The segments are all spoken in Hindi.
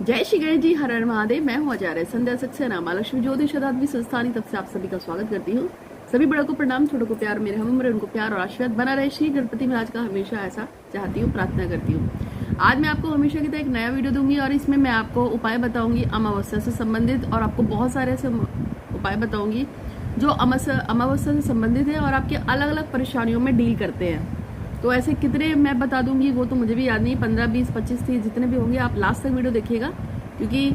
जय श्री गणेश जी, हर हर महादेव। मैं हूँ आचार्य संध्या सक्सेना, माँ लक्ष्मी ज्योतिष शताब्दी संस्थानी तब से आप सभी का स्वागत करती हूँ। सभी बड़ों को प्रणाम, छोटों को प्यार, मेरे हम उम्र उनको प्यार और आशीर्वाद बना रहे। श्री गणपति महाराज का हमेशा ऐसा चाहती हूँ, प्रार्थना करती हूँ। आज मैं आपको हमेशा की तरह एक नया वीडियो दूंगी और इसमें मैं आपको उपाय बताऊंगी अमावस्या से संबंधित, और आपको बहुत सारे ऐसे उपाय बताऊंगी जो अमावस्या से संबंधित है और आपके अलग अलग परेशानियों में डील करते हैं। तो ऐसे कितने मैं बता दूंगी वो तो मुझे भी याद नहीं, 15, 20, 25, 30 जितने भी होंगे आप लास्ट तक वीडियो देखिएगा, क्योंकि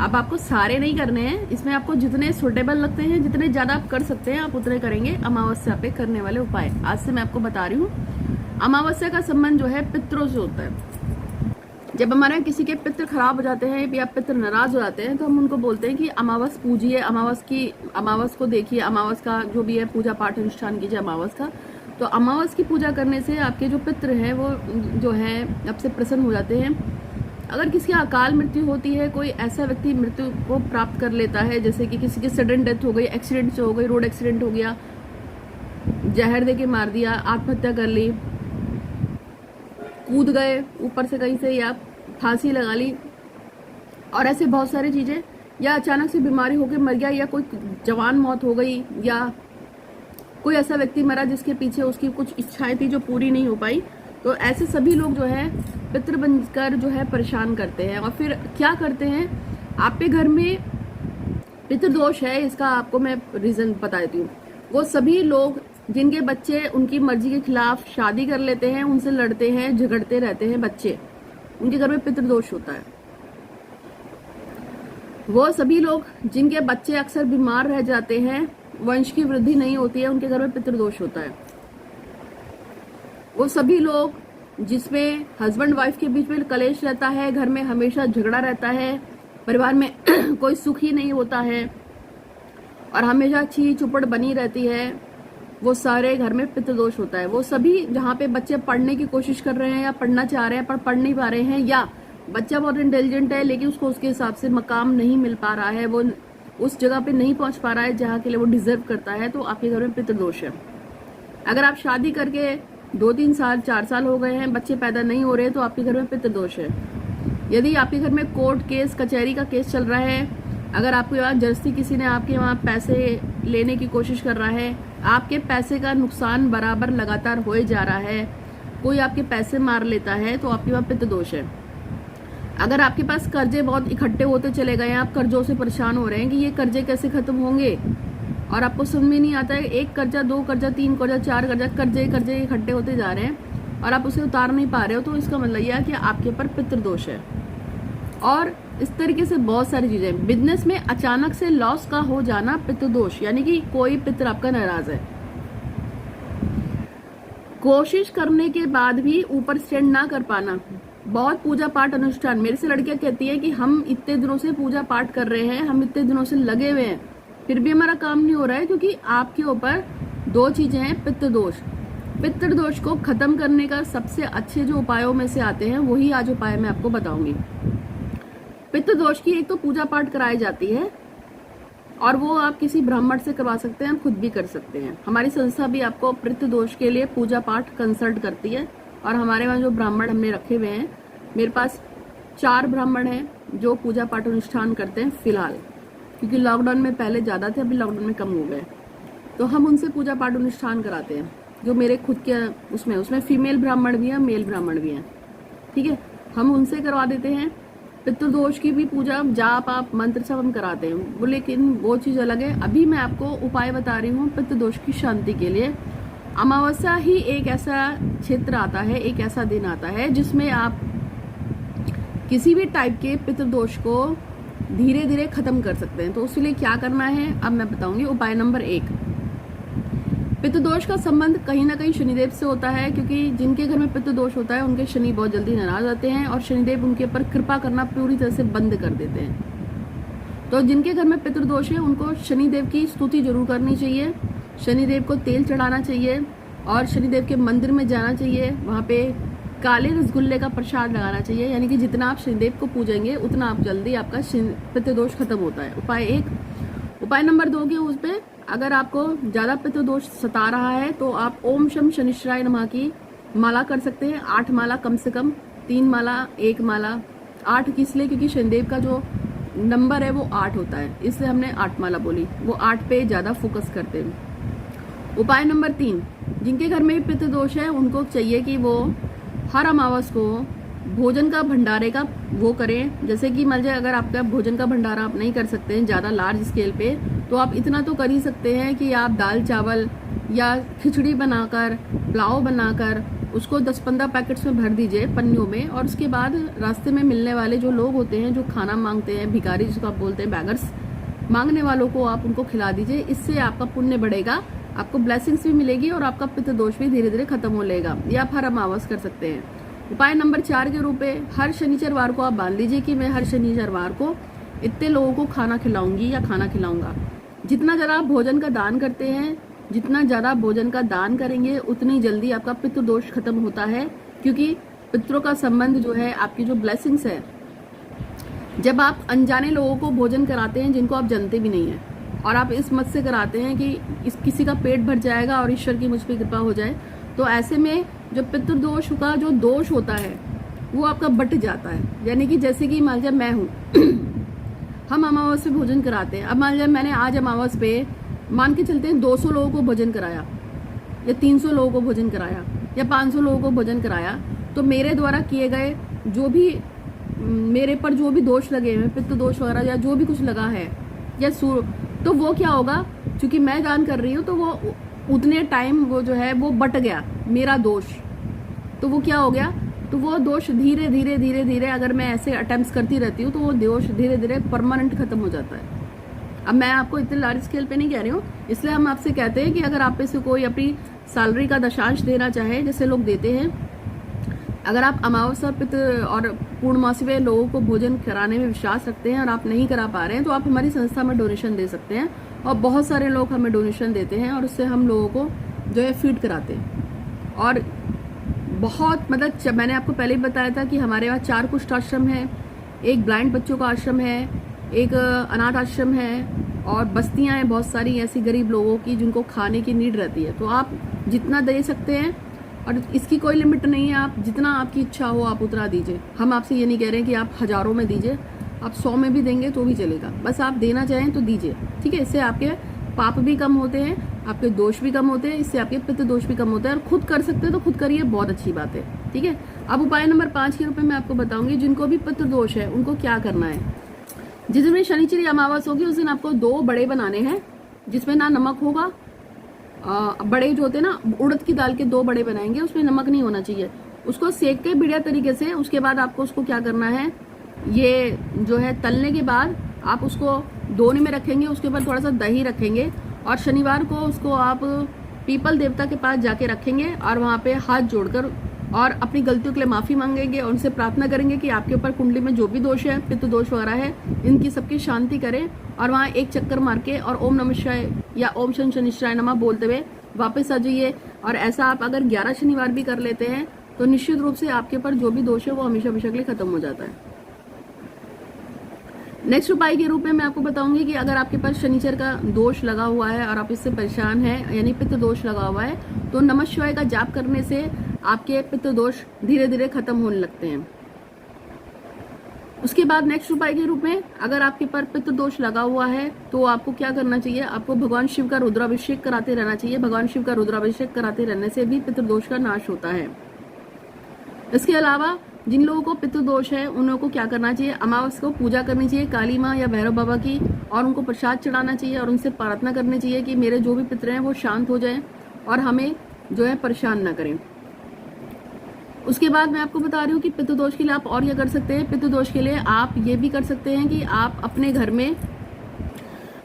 अब आपको सारे नहीं करने हैं। इसमें आपको जितने सुटेबल लगते हैं, जितने ज्यादा आप कर सकते हैं, आप उतने करेंगे अमावस्या पे करने वाले उपाय। आज से मैं आपको बता रही हूँ अमावस्या का संबंध जो है पितरों से होता है। जब हमारे यहाँ किसी के पित्र खराब हो जाते हैं या पित्र नाराज हो जाते हैं तो हम उनको बोलते हैं कि अमावस पूजिए, अमावस को देखिए, अमावस का जो भी है पूजा पाठ अनुष्ठान कीजिए अमावस का। तो अमावस की पूजा करने से आपके जो पित्र हैं वो जो है आपसे प्रसन्न हो जाते हैं। अगर किसी अकाल मृत्यु होती है, कोई ऐसा व्यक्ति मृत्यु को प्राप्त कर लेता है, जैसे कि किसी की सडन डेथ हो गई, एक्सीडेंट से हो गई, रोड एक्सीडेंट हो गया, जहर दे के मार दिया, आत्महत्या कर ली, कूद गए ऊपर से कहीं से, या फांसी लगा ली, और ऐसे बहुत सारी चीजें, या अचानक से बीमारी होकर मर गया, या कोई जवान मौत हो गई, या कोई ऐसा व्यक्ति मरा जिसके पीछे उसकी कुछ इच्छाएं थी जो पूरी नहीं हो पाई, तो ऐसे सभी लोग जो है पितृ बनकर जो है परेशान करते हैं। और फिर क्या करते हैं, आपके घर में पितृदोष है, इसका आपको मैं रीजन बता देती हूँ। वो सभी लोग जिनके बच्चे उनकी मर्जी के खिलाफ शादी कर लेते हैं, उनसे लड़ते हैं, झगड़ते रहते हैं बच्चे, उनके घर में पितृदोष होता है। वो सभी लोग जिनके बच्चे अक्सर बीमार रह जाते हैं, वंश की वृद्धि नहीं होती है, उनके घर में पितृदोष होता है। वो सभी लोग जिसमें हस्बैंड वाइफ के बीच में कलेश रहता है, घर में हमेशा झगड़ा रहता है, परिवार में कोई सुख ही नहीं होता है और हमेशा छी चुपड़ बनी रहती है, वो सारे घर में पितृदोष होता है। वो सभी जहाँ पे बच्चे पढ़ने की कोशिश कर रहे हैं या पढ़ना चाह रहे हैं पर पढ़ नहीं पा रहे हैं, या बच्चा बहुत इंटेलिजेंट है लेकिन उसको उसके हिसाब से मकाम नहीं मिल पा रहा है, वो उस जगह पे नहीं पहुंच पा रहा है जहाँ के लिए वो डिजर्व करता है, तो आपके घर में पितृदोष है। अगर आप शादी करके 2, 3 साल, 4 साल हो गए हैं, बच्चे पैदा नहीं हो रहे, तो आपके घर में पितृदोष है। यदि आपके घर में कोर्ट केस, कचहरी का केस चल रहा है, अगर आपके वहाँ जबरदस्ती किसी ने आपके वहाँ पैसे लेने की कोशिश कर रहा है, आपके पैसे का नुकसान बराबर लगातार होए जा रहा है, कोई आपके पैसे मार लेता है, तो आपके वहाँ पितृदोष है। अगर आपके पास कर्जे बहुत इकट्ठे होते चले गए हैं, आप कर्जों से परेशान हो रहे हैं कि ये कर्जे कैसे खत्म होंगे, और आपको समझ में नहीं आता है, एक कर्जा, 2 कर्जा, 3 कर्जा, 4 कर्जा, कर्जे इकट्ठे होते जा रहे हैं और आप उसे उतार नहीं पा रहे हो, तो इसका मतलब यह है कि आपके ऊपर पितृदोष है। और इस तरीके से बहुत सारी चीजें, बिजनेस में अचानक से लॉस का हो जाना पितृदोष, यानी कि कोई पितृ आपका नाराज है, कोशिश करने के बाद भी ऊपर स्टैंड ना कर पाना, बहुत पूजा पाठ अनुष्ठान। मेरे से लड़कियां कहती है कि हम इतने दिनों से पूजा पाठ कर रहे हैं, हम इतने दिनों से लगे हुए हैं, फिर भी हमारा काम नहीं हो रहा है, क्योंकि आपके ऊपर 2 चीजें हैं, पितृदोष। पितृदोष को खत्म करने का सबसे अच्छे जो उपायों में से आते हैं वही आज उपाय मैं आपको बताऊंगी। पितृदोष की एक तो पूजा पाठ कराई जाती है, और वो आप किसी ब्राह्मण से करवा सकते हैं, खुद भी कर सकते हैं। हमारी संस्था भी आपको पितृदोष के लिए पूजा पाठ कंसल्ट करती है, और हमारे वहाँ जो ब्राह्मण हमने रखे हुए हैं, मेरे पास 4 ब्राह्मण हैं जो पूजा पाठ अनुष्ठान करते हैं फिलहाल, क्योंकि लॉकडाउन में पहले ज्यादा थे, अभी लॉकडाउन में कम हो गए, तो हम उनसे पूजा पाठ अनुष्ठान कराते हैं। जो मेरे खुद के उसमें फीमेल ब्राह्मण भी हैं, मेल ब्राह्मण भी हैं, ठीक है, हम उनसे करवा देते हैं। पितृदोष की भी पूजा, जाप आप मंत्र सब हम कराते हैं वो, लेकिन वो चीज अलग है। अभी मैं आपको उपाय बता रही हूँ पितृदोष की शांति के लिए। अमावस्या ही एक ऐसा क्षेत्र आता है, एक ऐसा दिन आता है जिसमें आप किसी भी टाइप के पितृदोष को धीरे धीरे खत्म कर सकते हैं। तो उसके लिए क्या करना है अब मैं बताऊंगी। उपाय नंबर 1, पितृदोष का संबंध कहीं ना कहीं शनिदेव से होता है, क्योंकि जिनके घर में पितृदोष होता है उनके शनि बहुत जल्दी नाराज आते हैं और शनिदेव उनके ऊपर कृपा करना पूरी तरह से बंद कर देते हैं। तो जिनके घर में पितृदोष है उनको शनिदेव की स्तुति जरूर करनी चाहिए, शनिदेव को तेल चढ़ाना चाहिए और शनिदेव के मंदिर में जाना चाहिए, वहां पे काले रसगुल्ले का प्रसाद लगाना चाहिए। यानी कि जितना आप शनिदेव को पूजेंगे उतना आप जल्दी आपका पितृदोष खत्म होता है। उपाय 1। उपाय नंबर 2 के उस पे, अगर आपको ज्यादा पितृदोष सता रहा है तो आप ओम शम शनिश्चराय नमः की माला कर सकते हैं। 8 माला कम से कम, 3 माला, 1 माला, 8 किस लिए, क्योंकि शनिदेव का जो नंबर है वो 8 होता है, इसलिए हमने 8 माला बोली। वो 8 पे ज़्यादा फोकस करते हैं। उपाय नंबर 3, जिनके घर में पित्त दोष है उनको चाहिए कि वो हर अमावस को भोजन का भंडारे का वो करें। जैसे कि मान लीजिए अगर आपका भोजन का भंडारा आप नहीं कर सकते हैं ज़्यादा लार्ज स्केल पे, तो आप इतना तो कर ही सकते हैं कि आप दाल चावल या खिचड़ी बनाकर, पुलाव बनाकर उसको 10-15 पैकेट्स में भर दीजिए पन्नियों में, और उसके बाद रास्ते में मिलने वाले जो लोग होते हैं जो खाना मांगते हैं, भिखारी जिसको आप बोलते हैं, बैगर्स, मांगने वालों को आप उनको खिला दीजिए। इससे आपका पुण्य बढ़ेगा, आपको ब्लेसिंग्स भी मिलेगी और आपका पित्त दोष भी धीरे धीरे खत्म हो लेगा। ये आप हर अमावस कर सकते हैं। उपाय नंबर 4 के रूप में हर शनिचरवार को आप बांध लीजिए कि मैं हर शनिचरवार को इतने लोगों को खाना खिलाऊंगी या खाना खिलाऊंगा। जितना ज़्यादा आप भोजन का दान करते हैं, जितना ज़्यादा भोजन का दान करेंगे उतनी जल्दी आपका पित्त दोष खत्म होता है, क्योंकि पितरों का संबंध जो है, आपकी जो ब्लेसिंग्स है, जब आप अनजाने लोगों को भोजन कराते हैं जिनको आप जानते भी नहीं हैं, और आप इस मत से कराते हैं कि किसी का पेट भर जाएगा और ईश्वर की मुझ पर कृपा हो जाए, तो ऐसे में जो पितृ दोष का जो दोष होता है वो आपका बट जाता है। यानी कि जैसे कि मान लीजिए मैं हूँ हम अमावस पे भोजन कराते हैं। अब मान लीजिए मैंने आज अमावस पे मान के चलते हैं 200 लोगों को भोजन कराया, या 300 लोगों को भोजन कराया, या 500 लोगों को भोजन कराया, तो मेरे द्वारा किए गए जो भी मेरे पर जो भी दोष लगे हैं, पित्त दोष वगैरह या जो भी कुछ लगा है, या तो वो क्या होगा, क्योंकि मैं दान कर रही हूँ तो वो उतने टाइम वो जो है वो बट गया मेरा दोष, तो वो क्या हो गया, तो वो दोष धीरे धीरे धीरे धीरे अगर मैं ऐसे अटेम्प्ट्स करती रहती हूँ तो वो दोष धीरे धीरे परमानेंट खत्म हो जाता है। अब मैं आपको इतने लार्ज स्केल पे नहीं कह रही हूँ, इसलिए हम आपसे कहते हैं कि अगर आप पे से कोई अपनी सैलरी का दशांश देना चाहे, जैसे लोग देते हैं, अगर आप अमावस्या पित्त और पूर्णमासी में लोगों को भोजन कराने में विश्वास रखते हैं और आप नहीं करा पा रहे हैं, तो आप हमारी संस्था में डोनेशन दे सकते हैं, और बहुत सारे लोग हमें डोनेशन देते हैं और उससे हम लोगों को जो है फीड कराते हैं। और बहुत मतलब मैंने आपको पहले ही बताया था कि हमारे यहाँ 4 कुष्ठ आश्रम है, एक ब्लाइंड बच्चों का आश्रम है, एक अनाथ आश्रम है, और बस्तियां हैं बहुत सारी ऐसी गरीब लोगों की जिनको खाने की नीड रहती है। तो आप जितना दे सकते हैं, और इसकी कोई लिमिट नहीं है, आप जितना आपकी इच्छा हो आप उतना दीजिए। हम आपसे ये नहीं कह रहे हैं कि आप हजारों में दीजिए, आप 100 में भी देंगे तो भी चलेगा, बस आप देना चाहें तो दीजिए, ठीक है। इससे आपके पाप भी कम होते हैं, आपके दोष भी कम होते हैं, इससे आपके पित्त दोष भी कम होते हैं। और खुद कर सकते हैं तो खुद करिए, बहुत अच्छी बात है, ठीक है। अब उपाय नंबर 5 के रूप में मैं आपको बताऊंगी जिनको भी पित्त दोष है उनको क्या करना है। जिस दिन शनिचरी अमावस होगी उस दिन आपको 2 बड़े बनाने हैं, जिसमें ना नमक होगा, बड़े जो होते हैं ना उड़द की दाल के 2 बड़े बनाएंगे, उसमें नमक नहीं होना चाहिए। उसको सेक के बढ़िया तरीके से, उसके बाद आपको उसको क्या करना है, ये जो है तलने के बाद आप उसको दोने में रखेंगे, उसके ऊपर थोड़ा सा दही रखेंगे, और शनिवार को उसको आप पीपल देवता के पास जाके रखेंगे और वहाँ पे हाथ जोड़कर और अपनी गलतियों के लिए माफी मांगेंगे और उनसे प्रार्थना करेंगे कि आपके ऊपर कुंडली में जो भी दोष है, पित्त दोष वगैरह है, इनकी सबकी शांति करें। और वहाँ एक चक्कर मार के और ओम नमः शिवाय या ओम शनि शनिश्चराय नमः बोलते हुए वापस आ जाइए। और ऐसा आप अगर 11 शनिवार भी कर लेते हैं तो निश्चित रूप से आपके ऊपर जो भी दोष है वो हमेशा हमेशा के लिए खत्म हो जाता है। नेक्स्ट उपाय के रूप में मैं आपको बताऊंगी कि अगर आपके पास शनिचर का दोष लगा हुआ है और आप इससे परेशान हैं, यानी पित्त दोष लगा हुआ है, तो नमः शिवाय का जाप करने से आपके पित्त दोष धीरे धीरे खत्म होने लगते हैं। उसके बाद नेक्स्ट उपाय के रूप में अगर आपके पर पित्त दोष लगा हुआ है तो आपको क्या करना चाहिए, आपको भगवान शिव का रुद्राभिषेक कराते रहना चाहिए। भगवान शिव का रुद्राभिषेक कराते रहने से भी पित्त दोष का नाश होता है। इसके अलावा जिन लोगों को पित्त दोष है उन लोगों को क्या करना चाहिए, अमावस को पूजा करनी चाहिए काली माँ या भैरव बाबा की, और उनको प्रसाद चढ़ाना चाहिए और उनसे प्रार्थना करनी चाहिए कि मेरे जो भी पितर हैं वो शांत हो जाएं और हमें जो है परेशान ना करें। उसके बाद मैं आपको बता रही हूँ कि पित्त दोष के लिए आप और क्या कर सकते हैं। पित्त दोष के लिए आप ये भी कर सकते हैं कि आप अपने घर में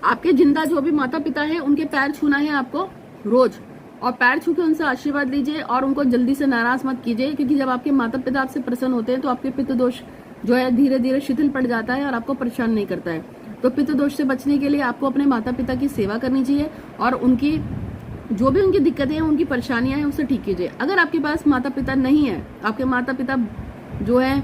आपके जिंदा जो भी माता पिता है उनके पैर छूना है आपको रोज, और पैर छू के उनसे आशीर्वाद लीजिए और उनको जल्दी से नाराज मत कीजिए, क्योंकि जब आपके माता पिता आपसे प्रसन्न होते हैं तो आपके पित्त दोष जो है धीरे धीरे शिथिल पड़ जाता है और आपको परेशान नहीं करता है। तो पित्त दोष से बचने के लिए आपको अपने माता पिता की सेवा करनी चाहिए और उनकी जो भी उनकी दिक्कतें हैं, उनकी परेशानियां हैं, उसे ठीक कीजिए। अगर आपके पास माता पिता नहीं है, आपके माता पिता जो है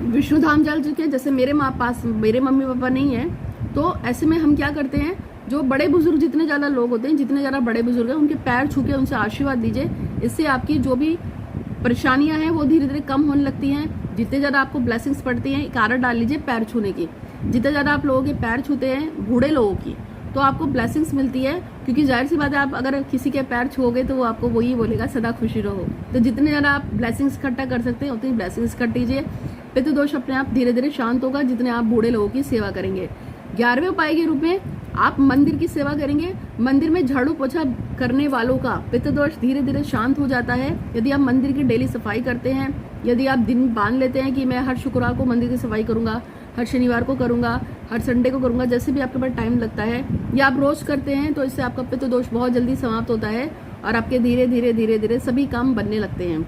विष्णु धाम जल चुके हैं, जैसे मेरे मेरे मम्मी पापा नहीं है, तो ऐसे में हम क्या करते हैं, जो बड़े बुजुर्ग जितने ज्यादा लोग होते हैं, जितने ज्यादा बड़े बुजुर्ग हैं, उनके पैर छू के उनसे आशीर्वाद दीजिए। इससे आपकी जो भी परेशानियां हैं वो धीरे धीरे कम होने लगती हैं। जितने ज़्यादा आपको ब्लेसिंग्स पड़ती हैं, एक आदत डाल लीजिए पैर छूने की। जितने ज़्यादा आप लोगों के पैर छूते हैं बूढ़े लोगों की, तो आपको ब्लेसिंग्स मिलती है, क्योंकि जाहिर सी बात है आप अगर किसी के पैर छुओगे तो वो आपको वही बोलेगा सदा खुशी रहो। तो जितने ज़्यादा आप ब्लेसिंग्स इकट्ठा कर सकते हैं उतनी ब्लेसिंग्स इकट्ठा कीजिए। पितृ दोष अपने आप धीरे धीरे शांत होगा जितने आप बूढ़े लोगों की सेवा करेंगे। 11वें उपाय के रूप में आप मंदिर की सेवा करेंगे। मंदिर में झाड़ू पोछा करने वालों का पितृ दोष धीरे धीरे शांत हो जाता है। यदि आप मंदिर की डेली सफाई करते हैं, यदि आप दिन बांध लेते हैं कि मैं हर शुक्रवार को मंदिर की सफाई करूंगा, हर शनिवार को करूंगा, हर संडे को करूंगा, जैसे भी आपके पास टाइम लगता है, या आप रोज करते हैं, तो इससे आपका पितृ दोष बहुत जल्दी समाप्त होता है और आपके धीरे धीरे धीरे धीरे सभी काम बनने लगते हैं।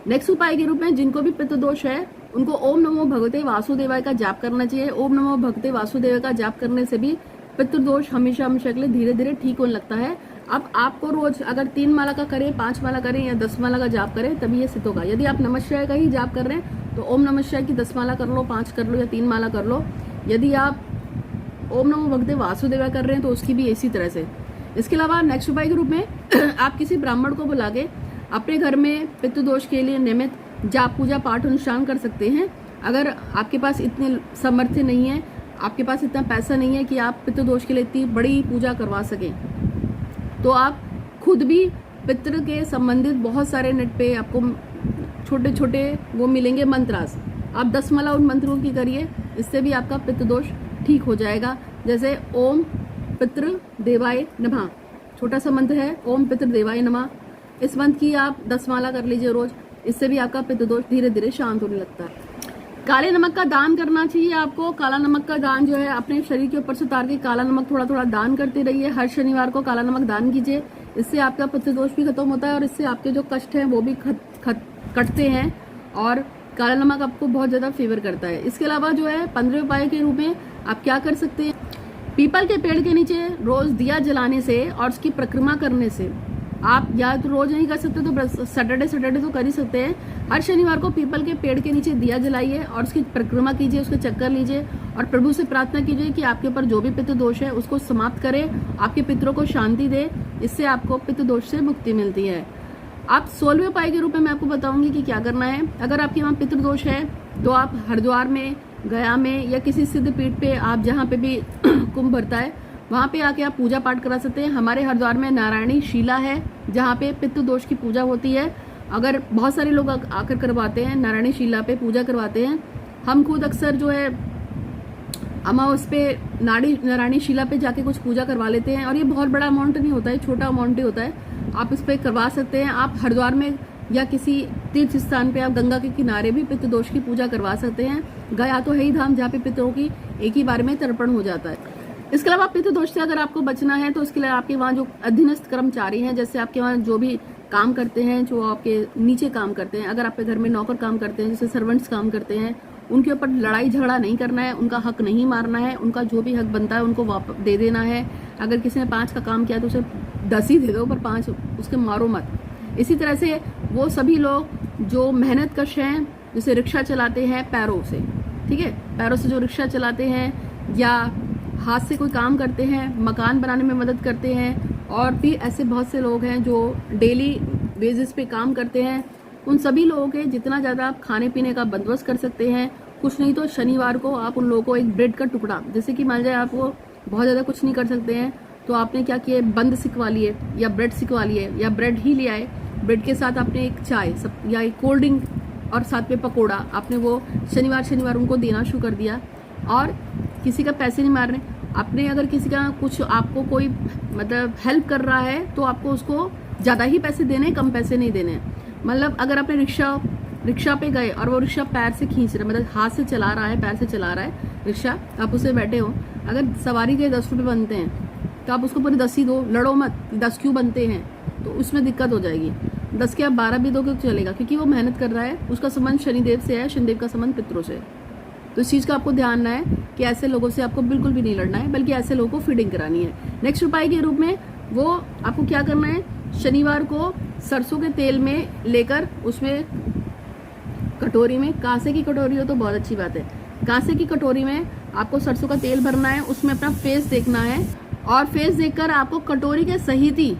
नेक्स्ट उपाय के रूप में जिनको भी पितृ दोष है उनको ओम नमो भगवते वासुदेवाय का जाप करना चाहिए। ओम नमो भगवते वासुदेवाय का जाप करने से भी पितृ दोष हमेशा हमेशा के लिए धीरे धीरे ठीक होने लगता है। अब आपको रोज अगर 3 माला का करें, 5 माला करें या 10 माला का जाप करें तभी ये सिद्ध होगा। यदि आप नमः शिवाय का ही जाप कर रहे हैं तो ओम नमः शिवाय की 10 माला कर लो, 5 कर लो या 3 माला कर लो। यदि आप ओम नमो भगवते वासुदेवाय कर रहे हैं तो उसकी भी इसी तरह से। इसके अलावा नेक्स्ट उपाय के रूप में आप किसी ब्राह्मण को बुला के अपने घर में पितृ दोष के लिए नियमित जाप पूजा पाठ अनुष्ठान कर सकते हैं। अगर आपके पास इतने सामर्थ्य नहीं है, आपके पास इतना पैसा नहीं है कि आप पितृ दोष के लिए इतनी बड़ी पूजा करवा सकें, तो आप खुद भी पितृ के संबंधित बहुत सारे नेट पे आपको छोटे छोटे वो मिलेंगे मंत्रास। आप 10 माला उन मंत्रों की करिए, इससे भी आपका पितृ दोष ठीक हो जाएगा। जैसे ओम पितृ देवाय नमः, छोटा सा मंत्र है ओम पितृ देवाय नमः। इस मंत्र की आप 10 माला कर लीजिए रोज, इससे भी आपका पितृ दोष धीरे धीरे शांत होने लगता है। काले नमक का दान करना चाहिए आपको। काला नमक का दान जो है अपने शरीर के ऊपर से उतार के काला नमक थोड़ा थोड़ा दान करते रहिए। हर शनिवार को काला नमक दान कीजिए, इससे आपका पितृ दोष भी खत्म होता है और इससे आपके जो कष्ट हैं वो भी कटते हैं और काला नमक आपको बहुत ज्यादा फेवर करता है। इसके अलावा जो है 15वें उपाय के रूप में आप क्या कर सकते हैं, पीपल के पेड़ के नीचे रोज दिया जलाने से और उसकी परिक्रमा करने से, आप या तो रोज नहीं कर सकते तो सैटरडे तो कर ही सकते हैं। हर शनिवार को पीपल के पेड़ के नीचे दिया जलाइए और उसकी परिक्रमा कीजिए, उसके चक्कर लीजिए और प्रभु से प्रार्थना कीजिए कि आपके ऊपर जो भी पितृ दोष है उसको समाप्त करे, आपके पितरों को शांति दे। इससे आपको पितृ दोष से मुक्ति मिलती है। आप 16वें उपाय के रूप में मैं आपको बताऊंगी कि क्या करना है। अगर आपके वहाँ पितृ दोष है तो आप हरिद्वार में, गया में या किसी सिद्ध पीठ पे, आप जहाँ पे भी कुंभ भरता है वहाँ पे आके आप पूजा पाठ करा सकते हैं। हमारे हरिद्वार में नारायणी शिला है जहाँ पे पितृ दोष की पूजा होती है। अगर बहुत सारे लोग आकर करवाते हैं, नारायणी शिला पे पूजा करवाते हैं। हम खुद अक्सर जो है अमावस पे नारायणी शिला पे जाके कुछ पूजा करवा लेते हैं और ये बहुत बड़ा अमाउंट नहीं होता है, छोटा अमाउंट ही होता है। आप इस पे करवा सकते हैं। आप हरिद्वार में या किसी तीर्थ स्थान पे आप गंगा के किनारे भी पितृ दोष की पूजा करवा सकते हैं। गया तो है ही धाम जहाँ पे पितरों की एक ही बार में तर्पण हो जाता है। इसके अलावा पितृ दोष से अगर आपको बचना है तो इसके लिए आपके वहाँ जो अधीनस्थ कर्मचारी हैं, जैसे आपके वहाँ जो भी काम करते हैं, जो आपके नीचे काम करते हैं, अगर आपके घर में नौकर काम करते हैं, जैसे सर्वेंट्स काम करते हैं, उनके ऊपर लड़ाई झगड़ा नहीं करना है, उनका हक नहीं मारना है। उनका जो भी हक बनता है उनको वापस दे देना है। अगर किसी ने 5 का काम किया तो उसे 10 ही दे दो, पर 5 उसके मारो मत। इसी तरह से वो सभी लोग जो मेहनत कश हैं, जैसे रिक्शा चलाते हैं पैरों से, ठीक है, पैरों से जो रिक्शा चलाते हैं या हाथ से कोई काम करते हैं, मकान बनाने में मदद करते हैं, और भी ऐसे बहुत से लोग हैं जो डेली बेसिस पे काम करते हैं। उन सभी लोगों के जितना ज़्यादा आप खाने पीने का बंदोबस्त कर सकते हैं, कुछ नहीं तो शनिवार को आप उन लोगों को एक ब्रेड का टुकड़ा, जैसे कि मान जाए आप वो बहुत ज़्यादा कुछ नहीं कर सकते हैं तो आपने क्या किया, बंद सिकवा लिए या ब्रेड सिकवा लिए या ब्रेड ही ले आए, ब्रेड के साथ आपने एक चाय या एक कोल्ड ड्रिंक और साथ में पकौड़ा, आपने वो शनिवार उनको देना शुरू कर दिया। और किसी का पैसे नहीं मारने, आपने अगर किसी का कुछ आपको कोई मतलब हेल्प कर रहा है तो आपको उसको ज़्यादा ही पैसे देने, कम पैसे नहीं देने। मतलब अगर आपने रिक्शा पे गए और वो रिक्शा पैर से खींच रहा है, मतलब हाथ से चला रहा है, पैर से चला रहा है रिक्शा, आप उससे बैठे हो, अगर सवारी के 10 रुपये बनते हैं तो आप उसको पूरे 10 ही दो, लड़ो मत 10 क्यों बनते हैं, तो उसमें दिक्कत हो जाएगी। 10 के आप 12 भी दोगे तो चलेगा, क्योंकि वो मेहनत कर रहा है, उसका संबंध शनिदेव से है, शनिदेव का संबंध पितरों से है। तो इस चीज़ का आपको ध्यान रखना है कि ऐसे लोगों से आपको बिल्कुल भी नहीं लड़ना है, बल्कि ऐसे लोगों को फीडिंग करानी है। नेक्स्ट उपाय के रूप में वो आपको क्या करना है, शनिवार को सरसों के तेल में लेकर उसमें कटोरी में, कांसे की कटोरी हो तो बहुत अच्छी बात है, कांसे की कटोरी में आपको सरसों का तेल भरना है, उसमें अपना फेस देखना है और फेस देखकर आपको कटोरी के सहित ही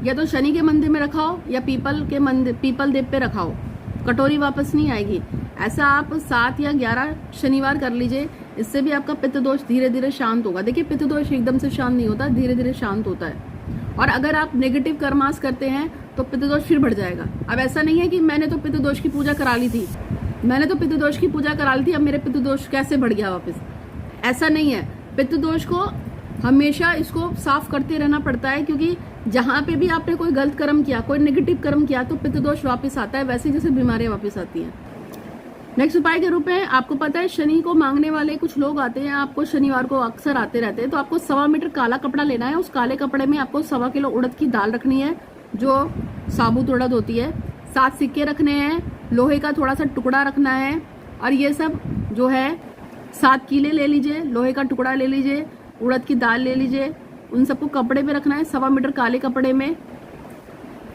या तो शनि के मंदिर में रखाओ या पीपल देव पे रखाओ, कटोरी वापस नहीं आएगी। ऐसा आप 7 या 11 शनिवार कर लीजिए, इससे भी आपका पित्त दोष धीरे धीरे शांत होगा। देखिए पित्त दोष एकदम से शांत नहीं होता, धीरे धीरे शांत होता है। और अगर आप नेगेटिव कर्मास करते हैं तो पित्त दोष फिर बढ़ जाएगा। अब ऐसा नहीं है कि मैंने तो पित्त दोष की पूजा करा ली थी, अब मेरे पित्त दोष कैसे बढ़ गया वापस, ऐसा नहीं है। पित्त दोष को हमेशा इसको साफ करते रहना पड़ता है, क्योंकि जहां पे भी आपने कोई गलत कर्म किया, कोई नेगेटिव कर्म किया, तो पित्त दोष वापस आता है, वैसे जैसे बीमारियां वापस आती हैं। नेक्स्ट उपाय के रूप में आपको पता है शनि को मांगने वाले कुछ लोग आते हैं, आपको शनिवार को अक्सर आते रहते हैं, तो आपको 1.25 मीटर काला कपड़ा लेना है। उस काले कपड़े में आपको 1.25 किलो उड़द की दाल रखनी है, जो साबुत उड़द होती है। 7 सिक्के रखने हैं, लोहे का थोड़ा सा टुकड़ा रखना है, और ये सब जो है 7 कीले ले लीजिए, लोहे का टुकड़ा ले लीजिए, उड़द की दाल ले लीजिए, उन सबको कपड़े पे रखना है 1.25 मीटर काले कपड़े में।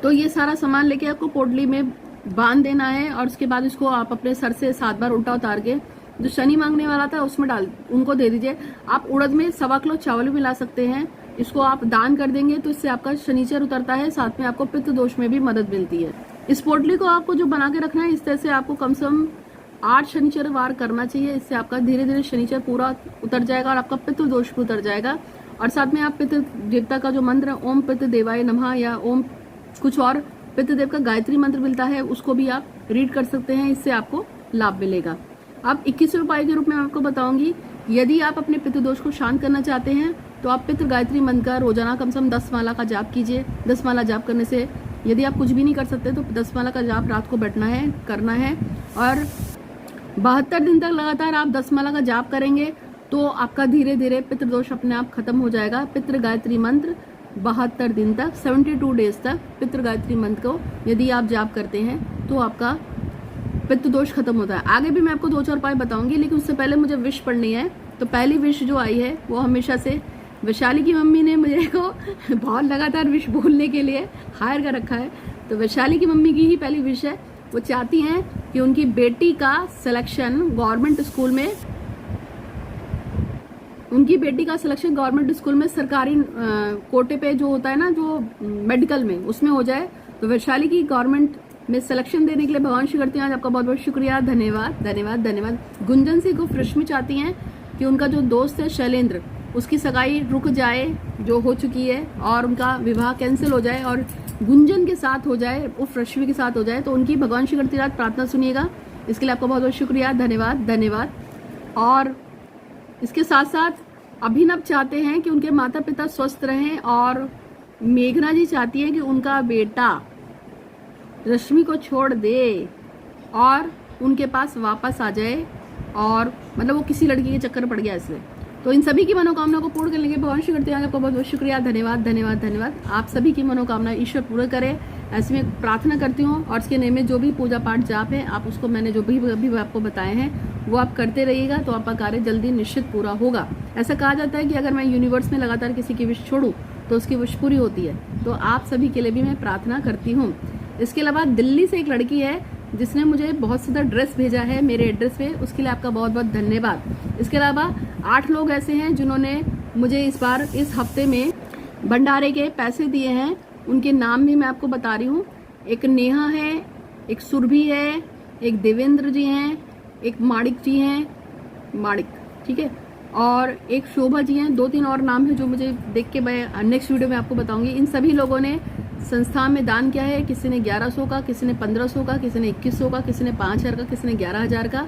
तो ये सारा सामान लेके आपको पोटली में बांध देना है, और उसके बाद इसको आप अपने सर से 7 बार उल्टा उतार के जो शनि मांगने वाला था उसमें उनको दे दीजिए। आप उड़द में 1.25 किलो चावल भी मिला सकते हैं, इसको आप दान कर देंगे तो इससे आपका शनिचर उतरता है, साथ में आपको पित्त दोष में भी मदद मिलती है। इस पोटली को आपको जो बना के रखना है, इस तरह से आपको कम से कम 8 शनिचर वार करना चाहिए। इससे आपका धीरे धीरे शनिचर पूरा उतर जाएगा और आपका पित्त दोष भी उतर जाएगा। और साथ में आप पित्त देवता का जो मंत्र है ओम पित्त देवाय नमः, या ओम कुछ और पित्त देव का गायत्री मंत्र मिलता है, उसको भी आप रीड कर सकते हैं, इससे आपको लाभ मिलेगा। अब 21वें उपाय के रूप में आपको बताऊंगी, यदि आप अपने पित्त दोष को शांत करना चाहते हैं तो आप पितृ गायत्री मंत्र का रोजाना कम से कम 10 माला का जाप कीजिए। 10 माला जाप करने से, यदि आप कुछ भी नहीं कर सकते तो 10 माला का जाप रात को बैठना है, करना है, और 72 दिन तक लगातार आप 10 माला का जाप करेंगे तो आपका धीरे धीरे पितृ दोष अपने आप खत्म हो जाएगा। पितृ गायत्री मंत्र 72 दिन तक, 72 डेज तक पितृ गायत्री मंत्र को यदि आप जाप करते हैं तो आपका पित्त दोष खत्म होता है। आगे भी मैं आपको 2-4 उपाय बताऊंगी, लेकिन उससे पहले मुझे विश पढ़नी है। तो पहली विश जो आई है वो हमेशा से वैशाली की मम्मी ने मुझे को बहुत लगातार विश बोलने के लिए हायर कर रखा है। तो वैशाली की मम्मी की ही पहली विश है, वो चाहती हैं कि उनकी बेटी का सिलेक्शन गवर्नमेंट स्कूल में, उनकी बेटी का सिलेक्शन गवर्नमेंट स्कूल में सरकारी कोटे पे जो होता है ना, जो मेडिकल में, उसमें हो जाए। तो वैशाली की गवर्नमेंट में सिलेक्शन देने के लिए भगवान श्री करती हैं। आज आपका बहुत बहुत शुक्रिया, धन्यवाद धन्यवाद धन्यवाद। गुंजन सिंह को रश्मि चाहती हैं कि उनका जो दोस्त है शैलेंद्र, उसकी सगाई रुक जाए जो हो चुकी है, और उनका विवाह कैंसिल हो जाए और गुंजन के साथ हो जाए, उफ रश्मि के साथ हो जाए। तो उनकी भगवान श्री करती रात प्रार्थना सुनिएगा। इसके लिए आपका बहुत बहुत शुक्रिया, धन्यवाद धन्यवाद। और इसके साथ साथ अभिनव चाहते हैं कि उनके माता पिता स्वस्थ रहें, और मेघना जी चाहती है कि उनका बेटा रश्मि को छोड़ दे और उनके पास वापस आ जाए, और मतलब वो किसी लड़की के चक्कर पड़ गया इसलिए। तो इन सभी की मनोकामना को पूर्ण करने के भगवान श्री करते हैं। आपको बहुत बहुत शुक्रिया, धन्यवाद धन्यवाद धन्यवाद। आप सभी की मनोकामना ईश्वर पूर्ण करे, ऐसे में प्रार्थना करती हूँ। और इसके नेम में जो भी पूजा पाठ जाप है, आप उसको मैंने जो भी अभी आपको बताए हैं वो आप करते रहिएगा, तो आपका कार्य जल्दी निश्चित पूरा होगा। ऐसा कहा जाता है कि अगर मैं यूनिवर्स में लगातार किसी की विश छोड़ूं तो उसकी विश पूरी होती है। तो आप सभी के लिए भी मैं प्रार्थना करती हूँ। इसके अलावा दिल्ली से एक लड़की है जिसने मुझे बहुत सारा ड्रेस भेजा है मेरे एड्रेस पे, उसके लिए आपका बहुत बहुत धन्यवाद। इसके अलावा 8 लोग ऐसे हैं जिन्होंने मुझे इस बार इस हफ्ते में भंडारे के पैसे दिए हैं, उनके नाम भी मैं आपको बता रही हूँ। एक नेहा है, एक सुरभि है, एक देवेंद्र जी हैं, एक माणिक जी हैं, माणिक, ठीक है, और एक शोभा जी हैं। 2-3 और नाम है जो मुझे देख के मैं नेक्स्ट वीडियो में आपको बताऊंगी। इन सभी लोगों ने संस्था में दान किया है। किसी ने 1100 का, किसी ने 1500 का, किसी ने 2100 का, किसी ने 5000 का, किसी ने 11000 का।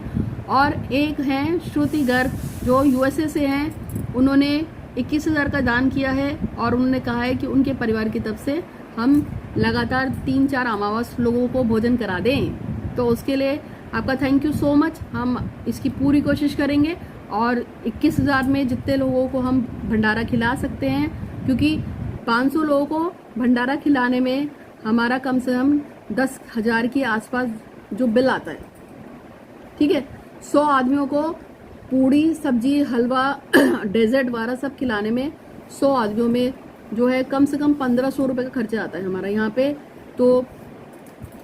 और एक हैं श्रुति गर्ग जो USA से हैं, उन्होंने 21000 का दान किया है, और उन्होंने कहा है कि उनके परिवार की तरफ से हम लगातार 3-4 अमावस लोगों को भोजन करा दें। तो उसके लिए आपका थैंक यू सो मच। हम इसकी पूरी कोशिश करेंगे, और 21000 में जितने लोगों को हम भंडारा खिला सकते हैं, क्योंकि 500 लोगों को भंडारा खिलाने में हमारा कम से कम 10,000 के आसपास जो बिल आता है, ठीक है। 100 आदमियों को पूड़ी सब्जी हलवा डेजर्ट वगैरह सब खिलाने में 100 आदमियों में जो है कम से कम 1500 रुपये का खर्चा आता है हमारा यहाँ पे। तो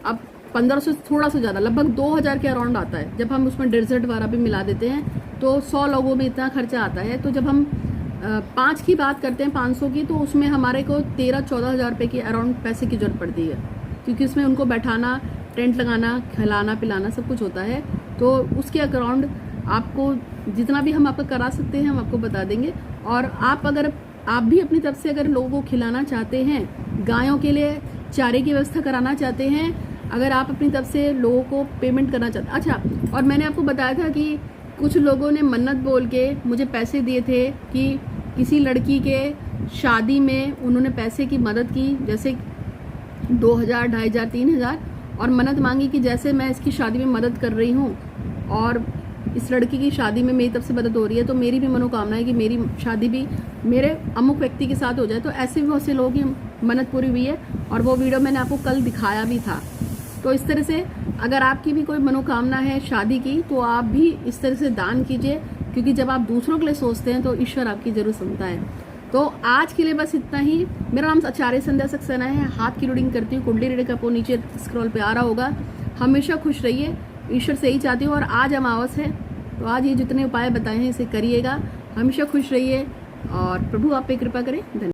अब 1500 से थोड़ा सा ज़्यादा, लगभग 2000 के अराउंड आता है। जब हम उसमें डेजर्ट वगैरह भी मिला देते हैं तो 100 लोगों में इतना खर्चा आता है। तो जब हम 5 की बात करते हैं, 500 की, तो उसमें हमारे को 13-14 हज़ार रुपये की अराउंड पैसे की जरूरत पड़ती है, क्योंकि उसमें उनको बैठाना, टेंट लगाना, खिलाना पिलाना सब कुछ होता है। तो उसके अकाउंट आपको जितना भी हम आपका करा सकते हैं हम आपको बता देंगे। और आप भी अपनी तरफ से अगर लोगों को खिलाना चाहते हैं, गायों के लिए चारे की व्यवस्था कराना चाहते हैं, अगर आप अपनी तरफ से लोगों को पेमेंट करना चाहते हैं। अच्छा, और मैंने आपको बताया था कि कुछ लोगों ने मन्नत बोल के मुझे पैसे दिए थे कि किसी लड़की के शादी में उन्होंने पैसे की मदद की, जैसे 2000, 2500, 3000, और मन्नत मांगी कि जैसे मैं इसकी शादी में मदद कर रही हूँ और इस लड़की की शादी में मेरी तरफ से मदद हो रही है, तो मेरी भी मनोकामना है कि मेरी शादी भी मेरे अमुक व्यक्ति के साथ हो जाए। तो ऐसे भी बहुत से लोगों की मन्नत पूरी हुई है और वो वीडियो मैंने आपको कल दिखाया भी था। तो इस तरह से अगर आपकी भी कोई मनोकामना है शादी की, तो आप भी इस तरह से दान कीजिए, क्योंकि जब आप दूसरों के लिए सोचते हैं तो ईश्वर आपकी जरूर सुनता है। तो आज के लिए बस इतना ही। मेरा नाम आचार्य संध्या सक्सेना है। हाथ की रीडिंग करती हूँ, कुंडली रीडिंग आपको नीचे स्क्रॉल पे आ रहा होगा। हमेशा खुश रहिए, ईश्वर से ही चाहती हूँ। और आज अमावस है, तो आज ये जितने उपाय बताए हैं इसे करिएगा। हमेशा खुश रहिए और प्रभु आप पे कृपा करें। धन्यवाद।